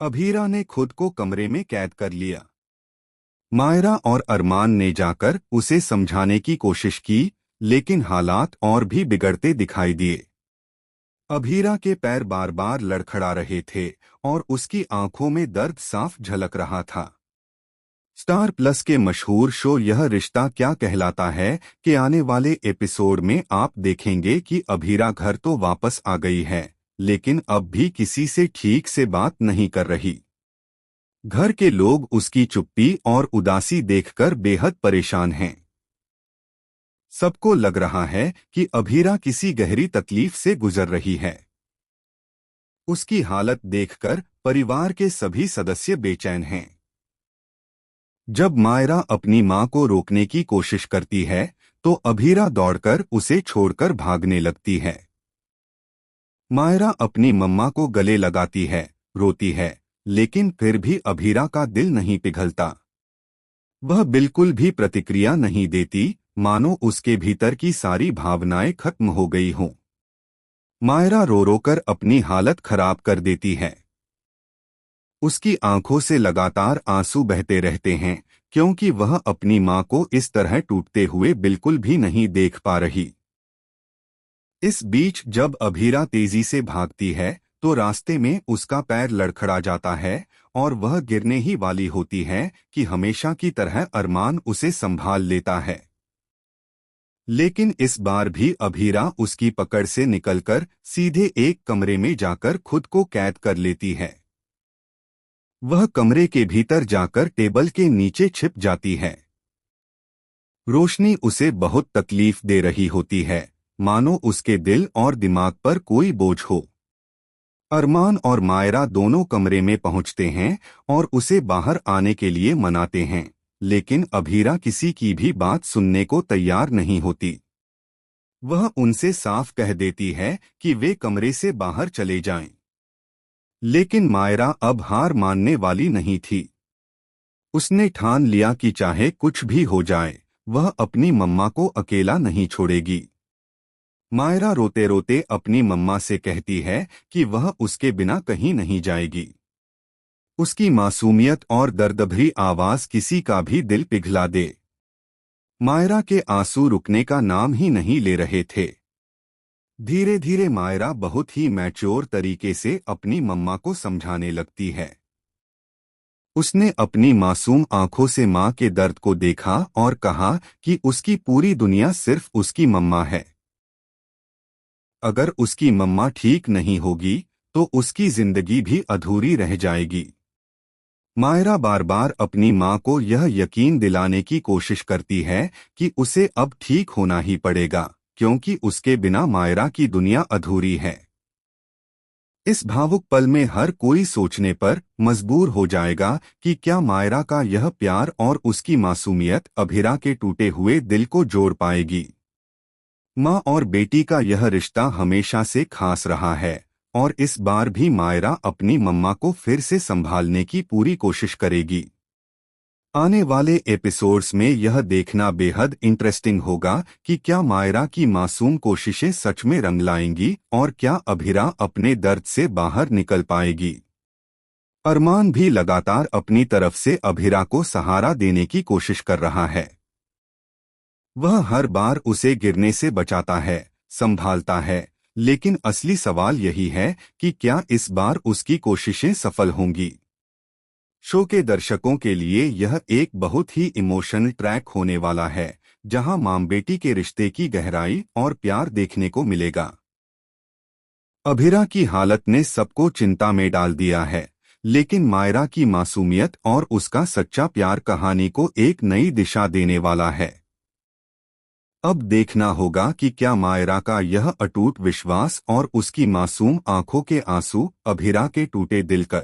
अभीरा ने खुद को कमरे में कैद कर लिया। मायरा और अरमान ने जाकर उसे समझाने की कोशिश की, लेकिन हालात और भी बिगड़ते दिखाई दिए। अभीरा के पैर बार बार लड़खड़ा रहे थे और उसकी आंखों में दर्द साफ झलक रहा था। स्टार प्लस के मशहूर शो यह रिश्ता क्या कहलाता है कि आने वाले एपिसोड में आप देखेंगे कि अभीरा घर तो वापस आ गई है, लेकिन अब भी किसी से ठीक से बात नहीं कर रही। घर के लोग उसकी चुप्पी और उदासी देखकर बेहद परेशान हैं। सबको लग रहा है कि अभीरा किसी गहरी तकलीफ से गुजर रही है। उसकी हालत देखकर परिवार के सभी सदस्य बेचैन हैं। जब मायरा अपनी मां को रोकने की कोशिश करती है तो अभीरा दौड़कर उसे छोड़कर भागने लगती है। मायरा अपनी मम्मा को गले लगाती है, रोती है, लेकिन फिर भी अभीरा का दिल नहीं पिघलता। वह बिल्कुल भी प्रतिक्रिया नहीं देती, मानो उसके भीतर की सारी भावनाएं खत्म हो गई हों। मायरा रो रो कर अपनी हालत खराब कर देती है। उसकी आंखों से लगातार आंसू बहते रहते हैं, क्योंकि वह अपनी मां को इस तरह टूटते हुए बिल्कुल भी नहीं देख पा रही। इस बीच जब अभीरा तेजी से भागती है तो रास्ते में उसका पैर लड़खड़ा जाता है और वह गिरने ही वाली होती है कि हमेशा की तरह अरमान उसे संभाल लेता है। लेकिन इस बार भी अभीरा उसकी पकड़ से निकलकर सीधे एक कमरे में जाकर खुद को कैद कर लेती है। वह कमरे के भीतर जाकर टेबल के नीचे छिप जाती है। रोशनी उसे बहुत तकलीफ दे रही होती है, मानो उसके दिल और दिमाग पर कोई बोझ हो। अरमान और मायरा दोनों कमरे में पहुंचते हैं और उसे बाहर आने के लिए मनाते हैं, लेकिन अभीरा किसी की भी बात सुनने को तैयार नहीं होती। वह उनसे साफ कह देती है कि वे कमरे से बाहर चले जाएं। लेकिन मायरा अब हार मानने वाली नहीं थी। उसने ठान लिया कि चाहे कुछ भी हो जाए, वह अपनी मम्मा को अकेला नहीं छोड़ेगी। मायरा रोते रोते अपनी मम्मा से कहती है कि वह उसके बिना कहीं नहीं जाएगी। उसकी मासूमियत और दर्दभरी आवाज किसी का भी दिल पिघला दे। मायरा के आंसू रुकने का नाम ही नहीं ले रहे थे। धीरे धीरे मायरा बहुत ही मैच्योर तरीके से अपनी मम्मा को समझाने लगती है। उसने अपनी मासूम आंखों से मां के दर्द को देखा और कहा कि उसकी पूरी दुनिया सिर्फ उसकी मम्मा है। अगर उसकी मम्मा ठीक नहीं होगी तो उसकी जिंदगी भी अधूरी रह जाएगी। मायरा बार बार अपनी मां को यह यकीन दिलाने की कोशिश करती है कि उसे अब ठीक होना ही पड़ेगा, क्योंकि उसके बिना मायरा की दुनिया अधूरी है। इस भावुक पल में हर कोई सोचने पर मजबूर हो जाएगा कि क्या मायरा का यह प्यार और उसकी मासूमियत अभीरा के टूटे हुए दिल को जोड़ पाएगी। माँ और बेटी का यह रिश्ता हमेशा से खास रहा है और इस बार भी मायरा अपनी मम्मा को फिर से संभालने की पूरी कोशिश करेगी। आने वाले एपिसोड्स में यह देखना बेहद इंटरेस्टिंग होगा कि क्या मायरा की मासूम कोशिशें सच में रंग लाएंगी और क्या अभीरा अपने दर्द से बाहर निकल पाएगी। अरमान भी लगातार अपनी तरफ से अभीरा को सहारा देने की कोशिश कर रहा है। वह हर बार उसे गिरने से बचाता है, संभालता है, लेकिन असली सवाल यही है कि क्या इस बार उसकी कोशिशें सफल होंगी। शो के दर्शकों के लिए यह एक बहुत ही इमोशनल ट्रैक होने वाला है, जहां मां बेटी के रिश्ते की गहराई और प्यार देखने को मिलेगा। अभीरा की हालत ने सबको चिंता में डाल दिया है, लेकिन मायरा की मासूमियत और उसका सच्चा प्यार कहानी को एक नई दिशा देने वाला है। अब देखना होगा कि क्या मायरा का यह अटूट विश्वास और उसकी मासूम आंखों के आंसू अभीरा के टूटे दिल का